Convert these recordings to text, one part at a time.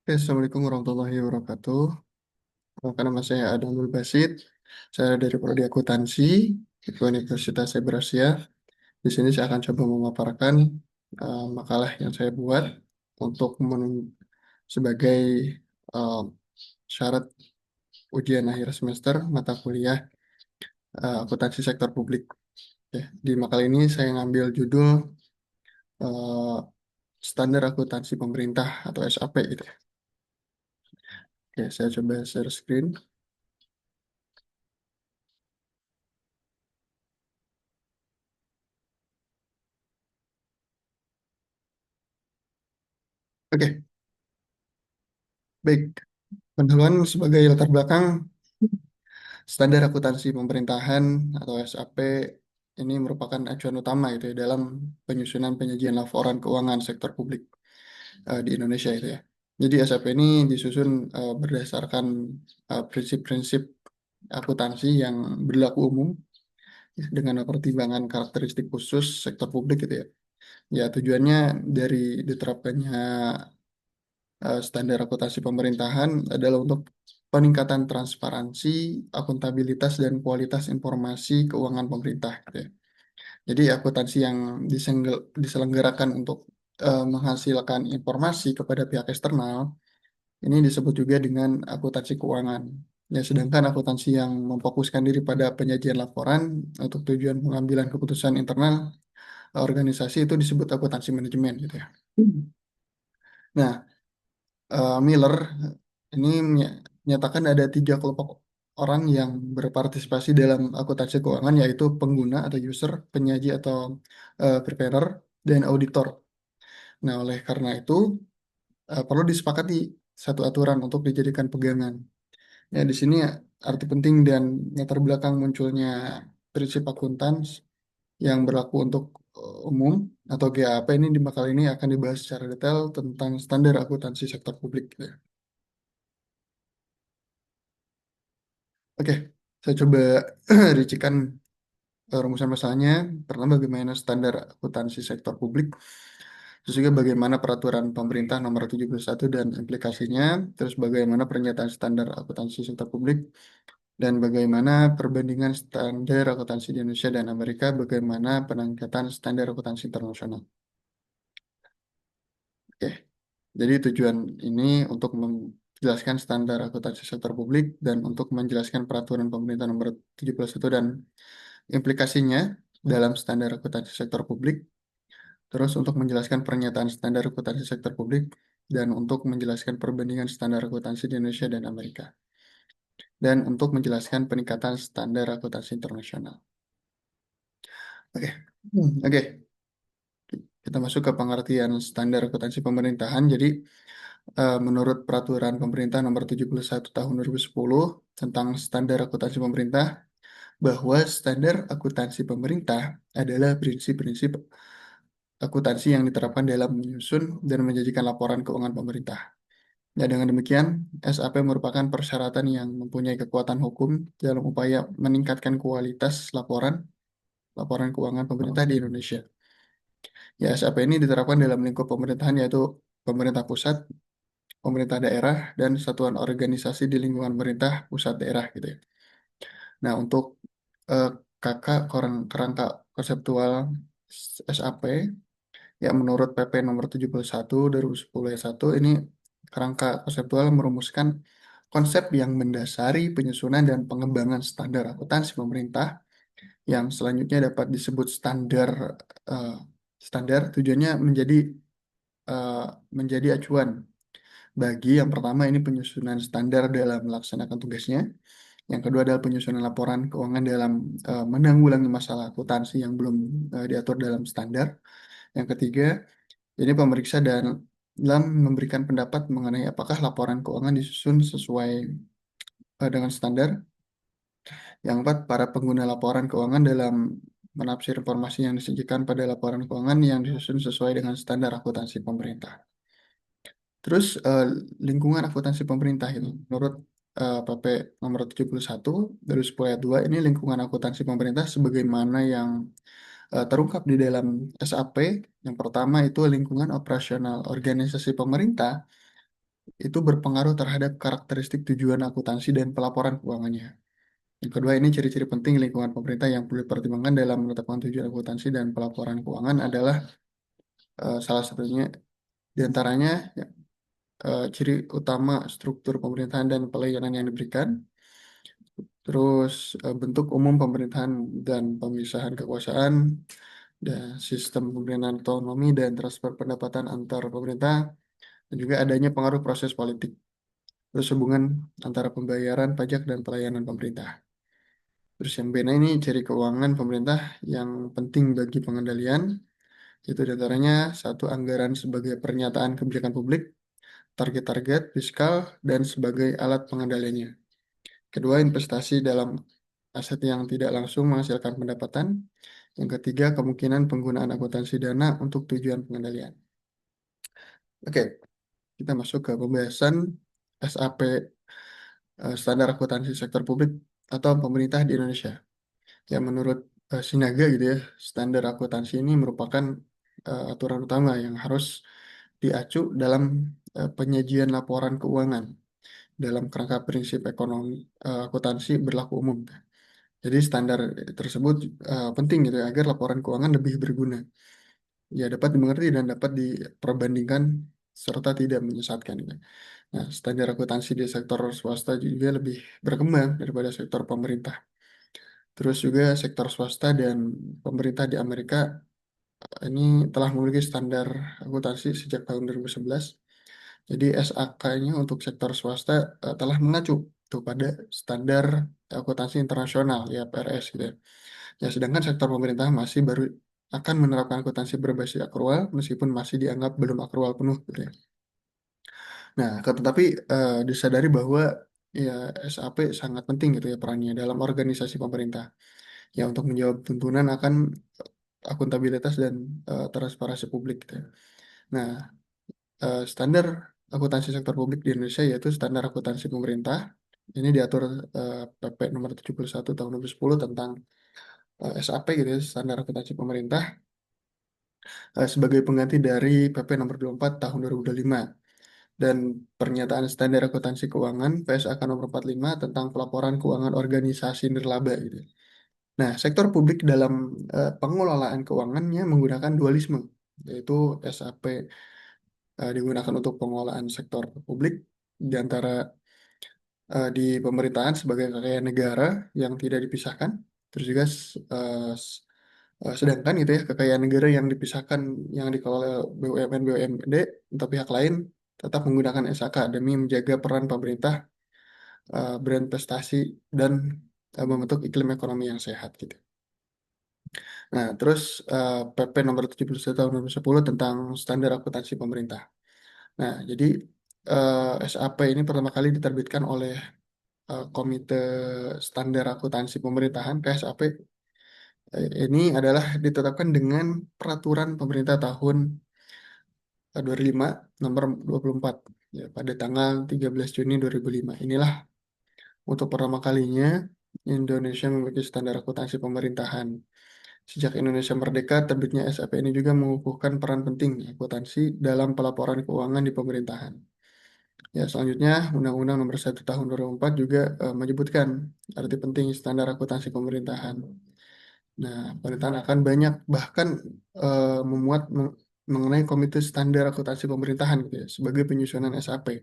Oke, Assalamualaikum warahmatullahi wabarakatuh. Nama saya Adamul Basit. Saya dari Prodi Akuntansi di Universitas Cyber Asia. Di sini saya akan coba memaparkan makalah yang saya buat untuk sebagai eh, syarat ujian akhir semester mata kuliah akuntansi sektor publik. Ya, di makalah ini saya ngambil judul eh, standar akuntansi pemerintah atau SAP gitu ya. Oke, saya coba share screen. Oke, baik. Pendahuluan sebagai latar belakang, standar akuntansi pemerintahan atau SAP ini merupakan acuan utama itu ya dalam penyusunan penyajian laporan keuangan sektor publik di Indonesia itu ya. Jadi SAP ini disusun berdasarkan prinsip-prinsip akuntansi yang berlaku umum dengan pertimbangan karakteristik khusus sektor publik gitu ya. Ya tujuannya dari diterapkannya standar akuntansi pemerintahan adalah untuk peningkatan transparansi, akuntabilitas, dan kualitas informasi keuangan pemerintah, gitu ya. Jadi akuntansi yang diselenggarakan untuk menghasilkan informasi kepada pihak eksternal ini disebut juga dengan akuntansi keuangan. Ya, sedangkan akuntansi yang memfokuskan diri pada penyajian laporan untuk tujuan pengambilan keputusan internal organisasi itu disebut akuntansi manajemen gitu ya. Nah, Miller ini menyatakan ada tiga kelompok orang yang berpartisipasi dalam akuntansi keuangan, yaitu pengguna atau user, penyaji atau preparer, dan auditor. Nah, oleh karena itu perlu disepakati satu aturan untuk dijadikan pegangan. Ya, di sini arti penting dan latar belakang munculnya prinsip akuntansi yang berlaku untuk umum atau GAAP ini di bakal ini akan dibahas secara detail tentang standar akuntansi sektor publik. Ya. Oke, saya coba ricikan rumusan masalahnya. Pertama, bagaimana standar akuntansi sektor publik. Terus juga bagaimana peraturan pemerintah nomor 71 dan implikasinya. Terus bagaimana pernyataan standar akuntansi sektor publik. Dan bagaimana perbandingan standar akuntansi di Indonesia dan Amerika. Bagaimana peningkatan standar akuntansi internasional. Oke, jadi tujuan ini untuk menjelaskan standar akuntansi sektor publik dan untuk menjelaskan peraturan pemerintah nomor 71 dan implikasinya dalam standar akuntansi sektor publik, terus untuk menjelaskan pernyataan standar akuntansi sektor publik, dan untuk menjelaskan perbandingan standar akuntansi di Indonesia dan Amerika, dan untuk menjelaskan peningkatan standar akuntansi internasional. Oke, oke. Kita masuk ke pengertian standar akuntansi pemerintahan. Jadi, menurut Peraturan Pemerintah Nomor 71 Tahun 2010 tentang Standar Akuntansi Pemerintah, bahwa standar akuntansi pemerintah adalah prinsip-prinsip akuntansi yang diterapkan dalam menyusun dan menjanjikan laporan keuangan pemerintah. Ya, dengan demikian, SAP merupakan persyaratan yang mempunyai kekuatan hukum dalam upaya meningkatkan kualitas laporan laporan keuangan pemerintah di Indonesia. Ya, SAP ini diterapkan dalam lingkup pemerintahan yaitu pemerintah pusat, pemerintah daerah, dan satuan organisasi di lingkungan pemerintah pusat daerah gitu ya. Nah, untuk eh, kerangka konseptual SAP, ya, menurut PP nomor 71 2010 ayat 1 ini kerangka konseptual merumuskan konsep yang mendasari penyusunan dan pengembangan standar akuntansi pemerintah yang selanjutnya dapat disebut eh, standar tujuannya eh, menjadi acuan bagi yang pertama ini penyusunan standar dalam melaksanakan tugasnya, yang kedua adalah penyusunan laporan keuangan dalam menanggulangi masalah akuntansi yang belum diatur dalam standar. Yang ketiga, ini pemeriksa dan dalam memberikan pendapat mengenai apakah laporan keuangan disusun sesuai dengan standar. Yang keempat, para pengguna laporan keuangan dalam menafsir informasi yang disajikan pada laporan keuangan yang disusun sesuai dengan standar akuntansi pemerintah. Terus lingkungan akuntansi pemerintah ini, menurut PP nomor 71 dari 10 ayat 2, ini lingkungan akuntansi pemerintah sebagaimana yang terungkap di dalam SAP. Yang pertama itu lingkungan operasional organisasi pemerintah itu berpengaruh terhadap karakteristik tujuan akuntansi dan pelaporan keuangannya. Yang kedua, ini ciri-ciri penting lingkungan pemerintah yang perlu dipertimbangkan dalam menetapkan tujuan akuntansi dan pelaporan keuangan adalah salah satunya diantaranya ya, ciri utama struktur pemerintahan dan pelayanan yang diberikan, terus bentuk umum pemerintahan dan pemisahan kekuasaan, dan sistem pemerintahan otonomi dan transfer pendapatan antar pemerintah, dan juga adanya pengaruh proses politik, terus hubungan antara pembayaran pajak dan pelayanan pemerintah. Terus yang B, ini ciri keuangan pemerintah yang penting bagi pengendalian, itu diantaranya satu, anggaran sebagai pernyataan kebijakan publik, target-target fiskal, dan sebagai alat pengendaliannya. Kedua, investasi dalam aset yang tidak langsung menghasilkan pendapatan. Yang ketiga, kemungkinan penggunaan akuntansi dana untuk tujuan pengendalian. Oke, kita masuk ke pembahasan SAP, standar akuntansi sektor publik atau pemerintah di Indonesia. Ya, menurut Sinaga gitu ya, standar akuntansi ini merupakan aturan utama yang harus diacu dalam penyajian laporan keuangan dalam kerangka prinsip ekonomi akuntansi berlaku umum. Jadi standar tersebut penting gitu ya, agar laporan keuangan lebih berguna, ya dapat dimengerti dan dapat diperbandingkan serta tidak menyesatkan gitu. Nah, standar akuntansi di sektor swasta juga lebih berkembang daripada sektor pemerintah. Terus juga sektor swasta dan pemerintah di Amerika ini telah memiliki standar akuntansi sejak tahun 2011. Jadi SAK-nya untuk sektor swasta telah mengacu tuh pada standar akuntansi internasional ya PRS gitu ya. Ya, sedangkan sektor pemerintah masih baru akan menerapkan akuntansi berbasis akrual meskipun masih dianggap belum akrual penuh gitu ya. Nah, tetapi disadari bahwa ya SAP sangat penting gitu ya perannya dalam organisasi pemerintah ya untuk menjawab tuntunan akan akuntabilitas dan transparansi publik gitu ya. Nah, standar akuntansi sektor publik di Indonesia yaitu standar akuntansi pemerintah. Ini diatur PP nomor 71 tahun 2010 tentang SAP gitu ya, standar akuntansi pemerintah sebagai pengganti dari PP nomor 24 tahun 2025 dan pernyataan standar akuntansi keuangan PSAK nomor 45 tentang pelaporan keuangan organisasi nirlaba gitu. Nah, sektor publik dalam pengelolaan keuangannya menggunakan dualisme, yaitu SAP digunakan untuk pengelolaan sektor publik di antara di pemerintahan sebagai kekayaan negara yang tidak dipisahkan. Terus juga sedangkan gitu ya kekayaan negara yang dipisahkan yang dikelola BUMN BUMD untuk pihak lain tetap menggunakan SAK demi menjaga peran pemerintah berinvestasi dan membentuk iklim ekonomi yang sehat gitu. Nah, terus PP nomor 71 tahun 2010 tentang standar akuntansi pemerintah. Nah, jadi SAP ini pertama kali diterbitkan oleh Komite Standar Akuntansi Pemerintahan KSAP. Ini adalah ditetapkan dengan peraturan pemerintah tahun 2005 nomor 24 ya, pada tanggal 13 Juni 2005. Inilah untuk pertama kalinya Indonesia memiliki standar akuntansi pemerintahan. Sejak Indonesia merdeka, terbitnya SAP ini juga mengukuhkan peran penting akuntansi dalam pelaporan keuangan di pemerintahan. Ya, selanjutnya Undang-Undang Nomor 1 Tahun 2004 juga menyebutkan arti penting standar akuntansi pemerintahan. Nah, pemerintahan akan banyak bahkan memuat mengenai Komite Standar Akuntansi Pemerintahan gitu ya, sebagai penyusunan SAP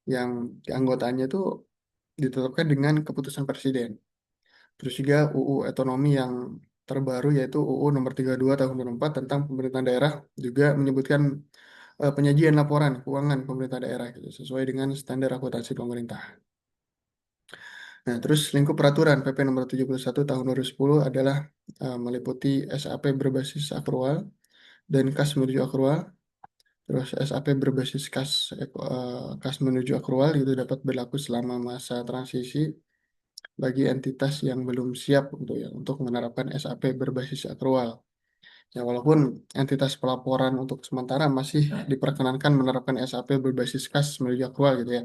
yang keanggotaannya itu ditetapkan dengan keputusan Presiden. Terus juga UU Otonomi yang terbaru yaitu UU Nomor 32 Tahun 2004 tentang pemerintahan daerah juga menyebutkan penyajian laporan keuangan pemerintah daerah gitu, sesuai dengan standar akuntansi pemerintah. Nah, terus lingkup peraturan PP nomor 71 tahun 2010 adalah meliputi SAP berbasis akrual dan kas menuju akrual. Terus SAP berbasis kas menuju akrual itu dapat berlaku selama masa transisi bagi entitas yang belum siap untuk menerapkan SAP berbasis akrual. Ya, walaupun entitas pelaporan untuk sementara masih diperkenankan menerapkan SAP berbasis kas menuju akrual gitu ya.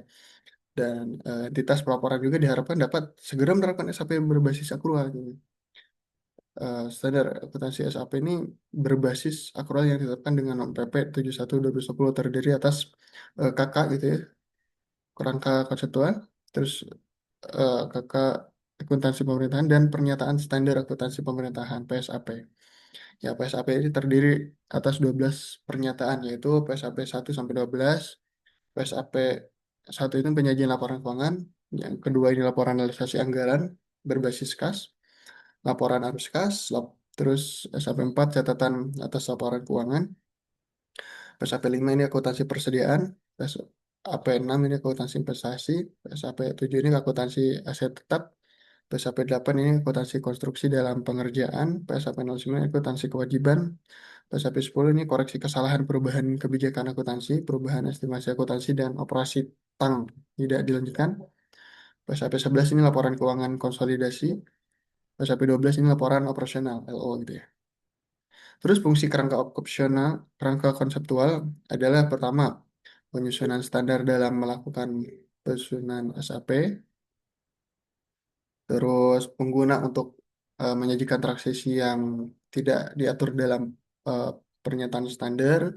Dan entitas pelaporan juga diharapkan dapat segera menerapkan SAP berbasis akrual gitu. standar akuntansi SAP ini berbasis akrual yang ditetapkan dengan PP 71/2010 terdiri atas KK gitu ya, kerangka konseptual, terus KK akuntansi pemerintahan dan pernyataan standar akuntansi pemerintahan PSAP. Ya, PSAP ini terdiri atas 12 pernyataan yaitu PSAP 1 sampai 12. PSAP 1 itu penyajian laporan keuangan, yang kedua ini laporan realisasi anggaran berbasis kas, laporan arus kas, terus SAP 4 catatan atas laporan keuangan, PSAP 5 ini akuntansi persediaan, PSAP 6 ini akuntansi investasi, PSAP 7 ini akuntansi aset tetap, PSAP 8 ini akuntansi konstruksi dalam pengerjaan, PSAP 09 akuntansi kewajiban, PSAP 10 ini koreksi kesalahan perubahan kebijakan akuntansi, perubahan estimasi akuntansi dan operasi tang tidak dilanjutkan. PSAP 11 ini laporan keuangan konsolidasi, PSAP 12 ini laporan operasional LO gitu ya. Terus fungsi kerangka opsional, kerangka konseptual adalah pertama, penyusunan standar dalam melakukan penyusunan SAP, terus pengguna untuk menyajikan transaksi yang tidak diatur dalam eh, pernyataan standar,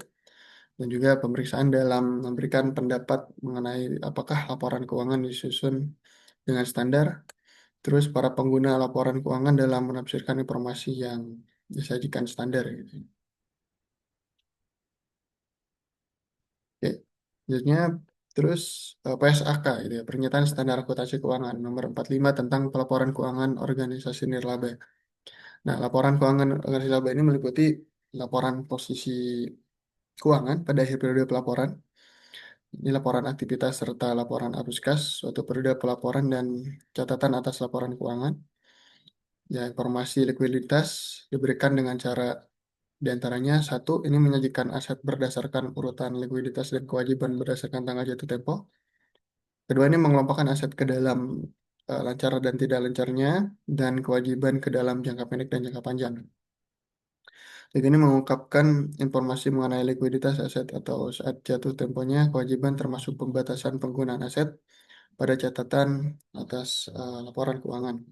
dan juga pemeriksaan dalam memberikan pendapat mengenai apakah laporan keuangan disusun dengan standar, terus para pengguna laporan keuangan dalam menafsirkan informasi yang disajikan standar gitu. Oke. Selanjutnya terus PSAK gitu ya, Pernyataan Standar Akuntansi Keuangan nomor 45 tentang pelaporan keuangan organisasi nirlaba. Nah, laporan keuangan organisasi nirlaba ini meliputi laporan posisi keuangan pada akhir periode pelaporan. Ini laporan aktivitas serta laporan arus kas, suatu periode pelaporan dan catatan atas laporan keuangan. Ya, informasi likuiditas diberikan dengan cara di antaranya satu, ini menyajikan aset berdasarkan urutan likuiditas dan kewajiban berdasarkan tanggal jatuh tempo. Kedua, ini mengelompokkan aset ke dalam lancar dan tidak lancarnya dan kewajiban ke dalam jangka pendek dan jangka panjang. Jadi ini mengungkapkan informasi mengenai likuiditas aset atau saat jatuh temponya, kewajiban termasuk pembatasan penggunaan aset pada catatan atas laporan keuangan.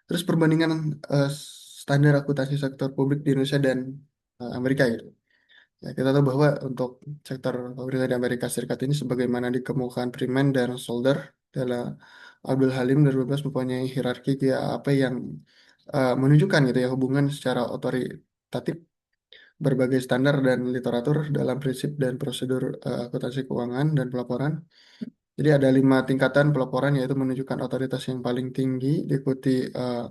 Terus perbandingan eh, standar akuntansi sektor publik di Indonesia dan Amerika gitu. Ya, kita tahu bahwa untuk sektor pemerintah di Amerika Serikat ini sebagaimana dikemukakan Freeman dan Solder dalam Abdul Halim 2012 mempunyai hierarki GAAP yang menunjukkan gitu ya hubungan secara otoritatif berbagai standar dan literatur dalam prinsip dan prosedur akuntansi keuangan dan pelaporan. Jadi ada 5 tingkatan pelaporan yaitu menunjukkan otoritas yang paling tinggi diikuti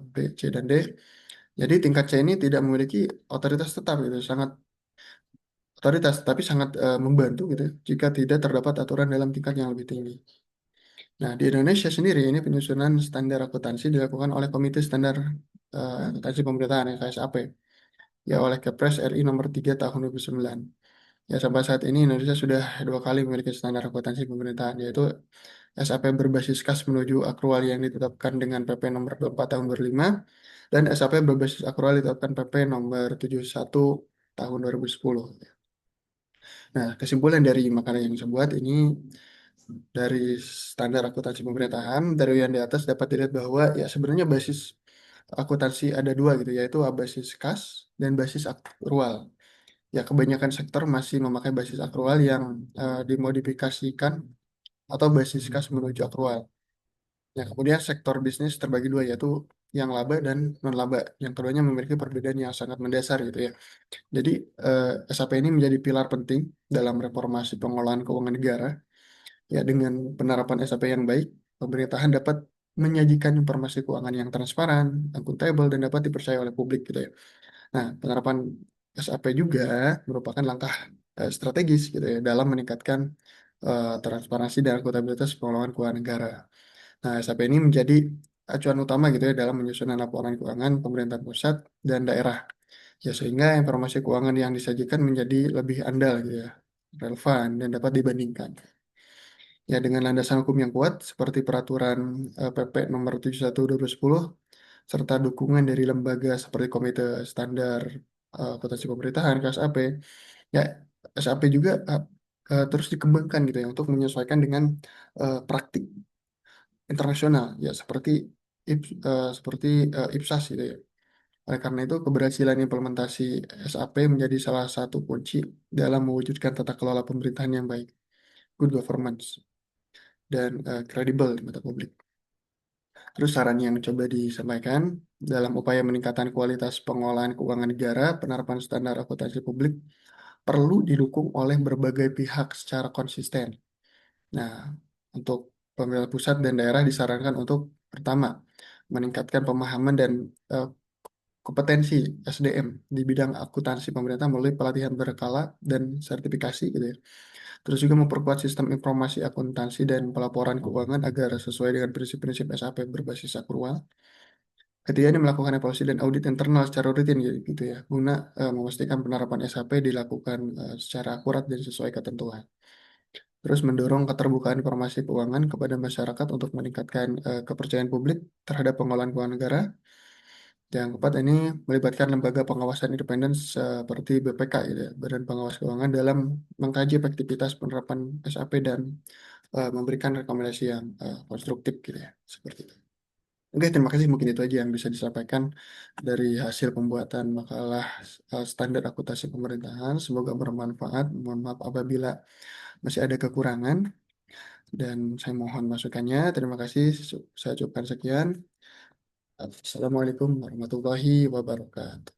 B, C, dan D. Jadi tingkat C ini tidak memiliki otoritas tetap gitu, sangat otoritas, tapi sangat membantu gitu jika tidak terdapat aturan dalam tingkat yang lebih tinggi. Nah, di Indonesia sendiri ini penyusunan standar akuntansi dilakukan oleh Komite Standar Akuntansi Pemerintahan KSAP, ya oleh Kepres RI nomor 3 tahun 2009. Ya, sampai saat ini Indonesia sudah 2 kali memiliki standar akuntansi pemerintahan, yaitu SAP berbasis kas menuju akrual yang ditetapkan dengan PP nomor 24 tahun 2005 dan SAP berbasis akrual ditetapkan PP nomor 71 tahun 2010. Nah, kesimpulan dari makalah yang saya buat ini dari standar akuntansi pemerintahan dari yang di atas dapat dilihat bahwa ya sebenarnya basis akuntansi ada dua gitu, yaitu basis kas dan basis akrual. Ya, kebanyakan sektor masih memakai basis akrual yang dimodifikasikan atau basis kas menuju akrual. Ya, kemudian sektor bisnis terbagi dua, yaitu yang laba dan non laba. Yang keduanya memiliki perbedaan yang sangat mendasar gitu ya. Jadi SAP ini menjadi pilar penting dalam reformasi pengelolaan keuangan negara. Ya, dengan penerapan SAP yang baik, pemerintahan dapat menyajikan informasi keuangan yang transparan, akuntabel, dan dapat dipercaya oleh publik gitu ya. Nah, penerapan SAP juga merupakan langkah strategis gitu ya dalam meningkatkan transparansi dan akuntabilitas pengelolaan keuangan negara. Nah, SAP ini menjadi acuan utama gitu ya dalam menyusun laporan keuangan pemerintah pusat dan daerah. Ya, sehingga informasi keuangan yang disajikan menjadi lebih andal gitu ya, relevan dan dapat dibandingkan. Ya, dengan landasan hukum yang kuat seperti peraturan PP nomor 71 2010 serta dukungan dari lembaga seperti Komite Standar Akuntansi Pemerintahan KSAP, ya SAP juga terus dikembangkan gitu ya untuk menyesuaikan dengan praktik internasional ya seperti seperti IPSAS gitu ya. Oleh karena itu, keberhasilan implementasi SAP menjadi salah satu kunci dalam mewujudkan tata kelola pemerintahan yang baik, good governance, dan kredibel di mata publik. Terus saran yang coba disampaikan dalam upaya meningkatkan kualitas pengelolaan keuangan negara, penerapan standar akuntansi publik perlu didukung oleh berbagai pihak secara konsisten. Nah, untuk pemerintah pusat dan daerah disarankan untuk pertama, meningkatkan pemahaman dan eh, kompetensi SDM di bidang akuntansi pemerintah melalui pelatihan berkala dan sertifikasi gitu ya. Terus juga memperkuat sistem informasi akuntansi dan pelaporan keuangan agar sesuai dengan prinsip-prinsip SAP berbasis akrual. Ketiga, ini melakukan evaluasi dan audit internal secara rutin gitu ya, guna memastikan penerapan SAP dilakukan secara akurat dan sesuai ketentuan. Terus mendorong keterbukaan informasi keuangan kepada masyarakat untuk meningkatkan kepercayaan publik terhadap pengelolaan keuangan negara. Yang keempat, ini melibatkan lembaga pengawasan independen seperti BPK gitu ya, Badan Pengawas Keuangan dalam mengkaji efektivitas penerapan SAP dan memberikan rekomendasi yang konstruktif gitu ya, seperti itu. Oke, terima kasih. Mungkin itu aja yang bisa disampaikan dari hasil pembuatan makalah standar akuntansi pemerintahan. Semoga bermanfaat. Mohon maaf apabila masih ada kekurangan dan saya mohon masukannya. Terima kasih. Saya ucapkan sekian. Assalamualaikum warahmatullahi wabarakatuh.